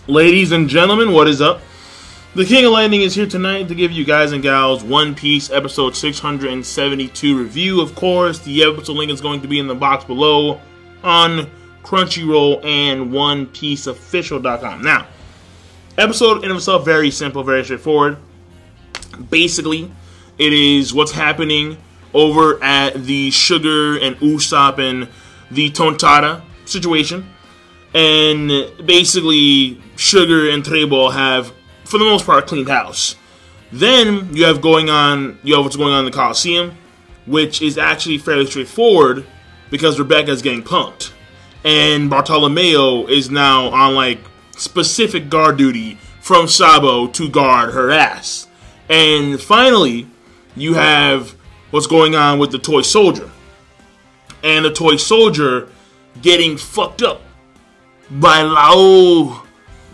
Ladies and gentlemen, what is up? The King of Lightning is here tonight to give you guys and gals One Piece episode 672 review. Of course, the episode link is going to be in the box below on Crunchyroll and OnePieceOfficial.com. Now, episode in itself, very simple, very straightforward. Basically, it is what's happening over at the Sugar and Usopp and the Tontada situation. And basically, Sugar and Trebol have, for the most part, cleaned house. Then you have what's going on in the Coliseum, which is actually fairly straightforward because Rebecca is getting punked, and Bartolomeo is now on like specific guard duty from Sabo to guard her ass. And finally, you have what's going on with the toy soldier, and the toy soldier getting fucked up by Lao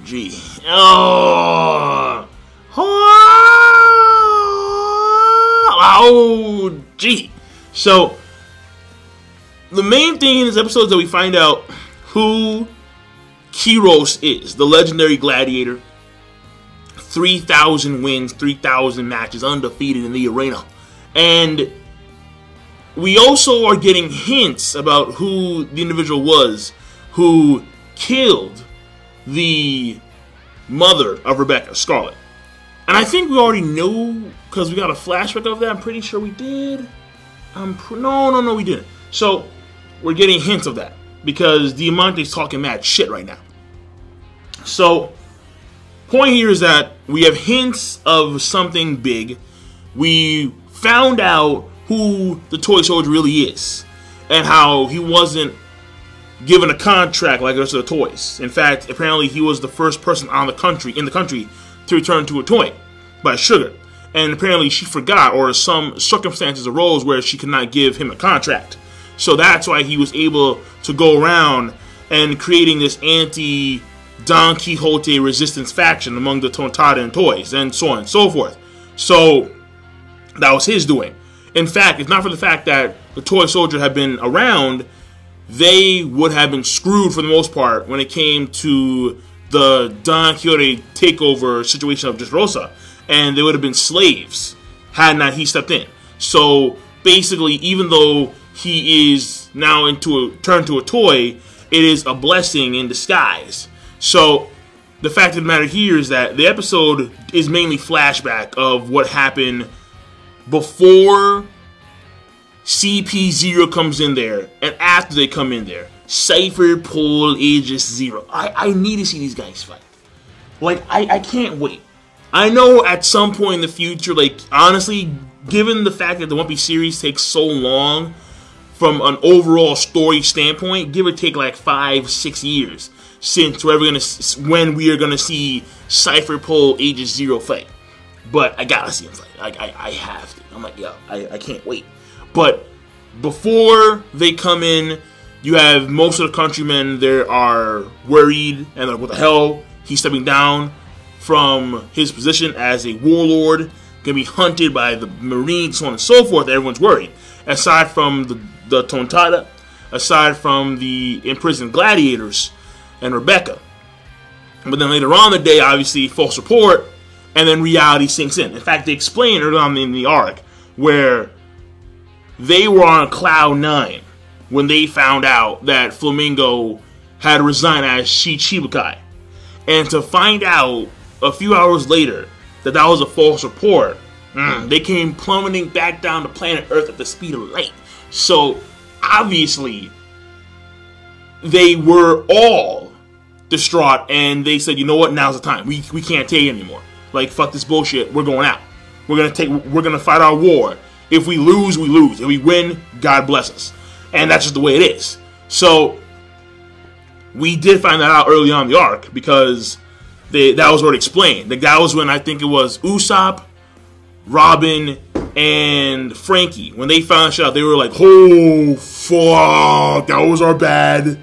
G. Oh, Lao G. So the main thing in this episode is that we find out who Kyros is, the legendary gladiator. 3,000 wins, 3,000 matches, undefeated in the arena. And we also are getting hints about who the individual was who killed the mother of Rebecca, Scarlet. And I think we already know because we got a flashback of that. I'm pretty sure we did. No, we didn't. So we're getting hints of that because Diamante's talking mad shit right now. So point here is that we have hints of something big. We found out who the toy soldier really is and how he wasn't given a contract like the rest of the toys. In fact, apparently he was the first person in the country to return to a toy by Sugar. And apparently she forgot, or some circumstances arose where she could not give him a contract. So that's why he was able to go around and creating this anti-Don Quixote resistance faction among the Tontada and toys, and so on and so forth. So that was his doing. In fact, if not for the fact that the toy soldier had been around, they would have been screwed for the most part when it came to the Don Quixote takeover situation of Dressrosa, and they would have been slaves had not he stepped in. So basically, even though he is now turned to a toy, it is a blessing in disguise. So the fact of the matter here is that the episode is mainly flashback of what happened before CP0 comes in there, and after they come in there. Cypher, Pole, Aegis, Zero. I need to see these guys fight. Like, I can't wait. I know at some point in the future, like, honestly, given the fact that the One Piece series takes so long from an overall story standpoint, give or take like 5-6 years since when we are gonna see Cypher, Pole, Aegis, Zero fight. But I gotta see them fight. I have to. I'm like, yo, I can't wait. But before they come in, you have most of the countrymen there are worried and like, what the hell? He's stepping down from his position as a warlord, gonna be hunted by the Marines, so on and so forth. Everyone's worried. Aside from the Tontada, aside from the imprisoned gladiators and Rebecca. But then later on in the day, obviously, false report, and then reality sinks in. In fact, they explain early on in the arc where they were on cloud 9 when they found out that Flamingo had resigned as Shichibukai. And to find out a few hours later that that was a false report, they came plummeting back down to planet Earth at the speed of light. So, obviously, they were all distraught, and they said, you know what, now's the time. We can't take it anymore. Like, fuck this bullshit, we're going out. We're gonna fight our war. If we lose, we lose. If we win, God bless us. And that's just the way it is. So, we did find that out early on in the arc because that was already explained. Like, that was when I think it was Usopp, Robin, and Frankie. When they found out, they were like, oh, fuck, that was our bad.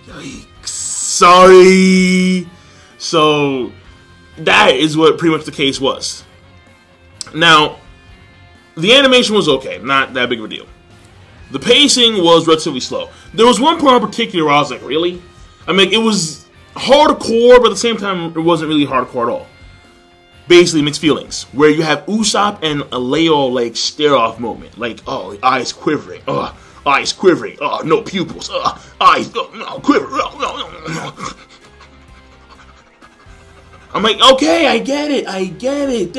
Yikes. Sorry. So, that is what pretty much the case was. Now, the animation was okay, not that big of a deal. The pacing was relatively slow. There was one part in particular where I was like, really? I mean, it was hardcore, but at the same time, it wasn't really hardcore at all. Basically, mixed feelings. Where you have Usopp and Leo, like, stare-off moment. Like, oh, eyes quivering. Eyes quivering. Oh, no pupils. Eyes, no, quiver. No. I'm like, okay, I get it.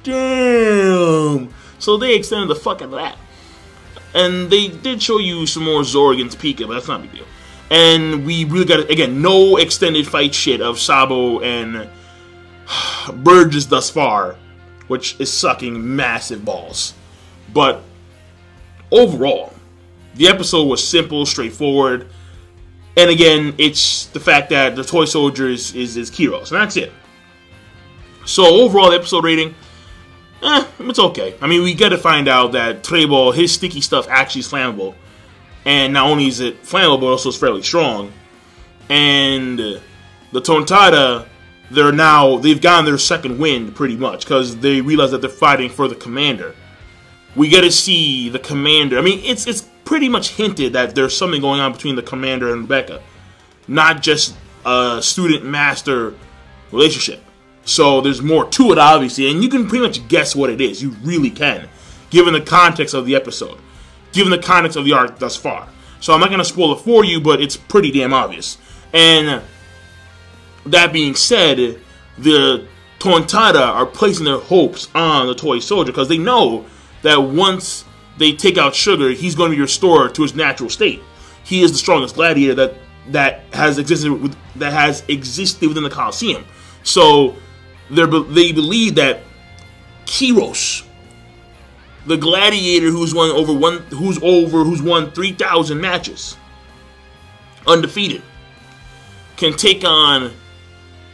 Damn. So they extended the fuck out of that. And they did show you some more Zoro against Pika, but that's not a big deal. And we really got, again, no extended fight shit of Sabo and Burgess thus far, which is sucking massive balls. But overall, the episode was simple, straightforward. And again, it's the fact that the toy soldier is Kiros, and that's it. So overall, the episode rating, it's okay. I mean, we get to find out that Trebol, his sticky stuff actually is flammable. And not only is it flammable, but also it's fairly strong. And the Tontada, they've gotten their second wind, pretty much, because they realize that they're fighting for the commander. We get to see the commander. I mean, it's pretty much hinted that there's something going on between the commander and Rebecca. Not just a student-master relationship. So there's more to it, obviously, and you can pretty much guess what it is. You really can, given the context of the episode, given the context of the arc thus far. So I'm not going to spoil it for you, but it's pretty damn obvious. And that being said, the Tontada are placing their hopes on the toy soldier because they know that once they take out Sugar, he's going to be restored to his natural state. He is the strongest gladiator that has existed within the Colosseum. So they believe that Kiros, the gladiator who's won 3,000 matches, undefeated, can take on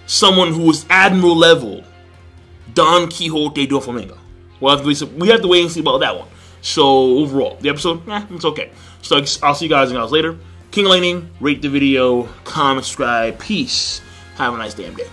someone who is admiral level, Don Quixote do Flamengo. We have to wait and see about that one. So overall, the episode, it's okay. So I'll see you guys later. King Lightning, rate the video, comment, subscribe, peace. Have a nice damn day.